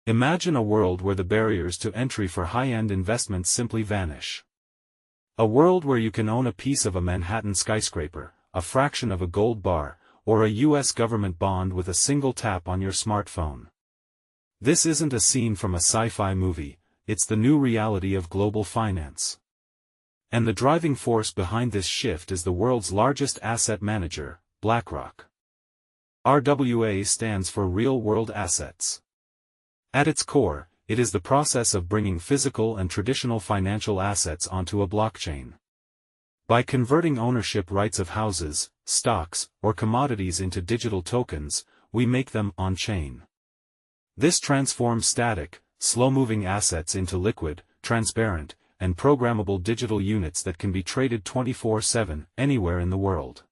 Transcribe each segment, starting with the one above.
Imagine a world where the barriers to entry for high-end investments simply vanish. A world where you can own a piece of a Manhattan skyscraper, a fraction of a gold bar, or a US government bond with a single tap on your smartphone. This isn't a scene from a sci-fi movie, it's the new reality of global finance. And the driving force behind this shift is the world's largest asset manager, BlackRock. RWA stands for Real-World Assets. At its core, it is the process of bringing physical and traditional financial assets onto a blockchain. By converting ownership rights of houses, stocks, or commodities into digital tokens, we make them on-chain. This transforms static, slow-moving assets into liquid, transparent, and programmable digital units that can be traded 24/7, anywhere in the world.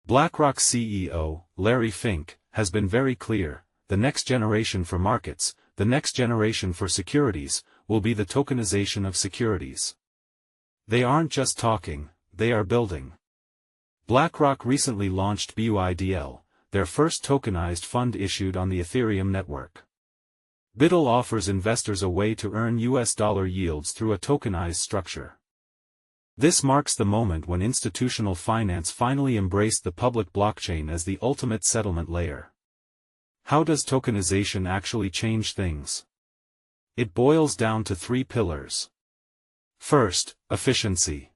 BlackRock's CEO, Larry Fink, has been very clear: the next generation for markets, the next generation for securities, will be the tokenization of securities. They aren't just talking, they are building. BlackRock recently launched BUIDL, their first tokenized fund issued on the Ethereum network. BUIDL offers investors a way to earn US dollar yields through a tokenized structure. This marks the moment when institutional finance finally embraced the public blockchain as the ultimate settlement layer. How does tokenization actually change things? It boils down to three pillars. First, efficiency.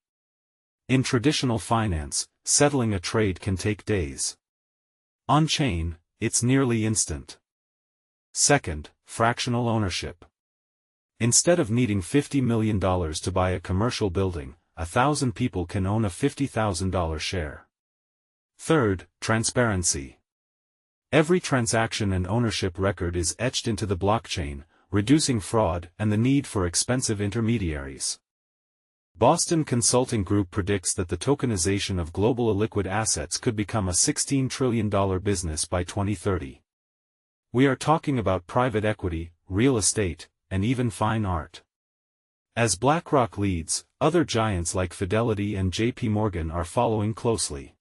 In traditional finance, settling a trade can take days. On-chain, it's nearly instant. Second, fractional ownership. Instead of needing $50 million to buy a commercial building, 1,000 people can own a $50,000 share. Third, transparency. Every transaction and ownership record is etched into the blockchain, reducing fraud and the need for expensive intermediaries. Boston Consulting Group predicts that the tokenization of global illiquid assets could become a $16 trillion business by 2030. We are talking about private equity, real estate, and even fine art. As BlackRock leads, other giants like Fidelity and JP Morgan are following closely.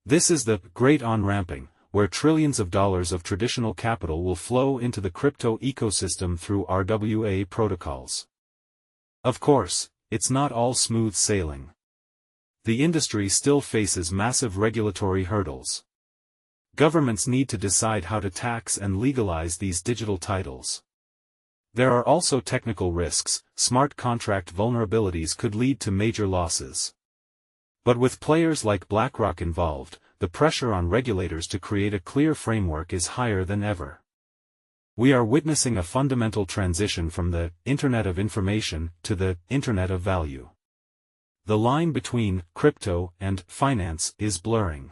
This is the great on-ramping, where trillions of dollars of traditional capital will flow into the crypto ecosystem through RWA protocols. Of course, it's not all smooth sailing. The industry still faces massive regulatory hurdles. Governments need to decide how to tax and legalize these digital titles. There are also technical risks. Smart contract vulnerabilities could lead to major losses. But with players like BlackRock involved, the pressure on regulators to create a clear framework is higher than ever. We are witnessing a fundamental transition from the Internet of Information to the Internet of Value. The line between crypto and finance is blurring.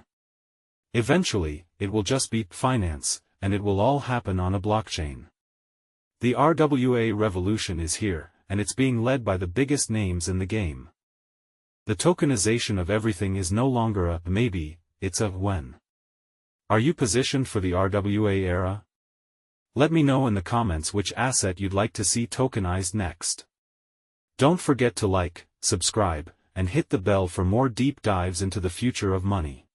Eventually, it will just be finance, and it will all happen on a blockchain. The RWA revolution is here, and it's being led by the biggest names in the game. The tokenization of everything is no longer a maybe, it's a when. Are you positioned for the RWA era? Let me know in the comments which asset you'd like to see tokenized next. Don't forget to like, subscribe, and hit the bell for more deep dives into the future of money.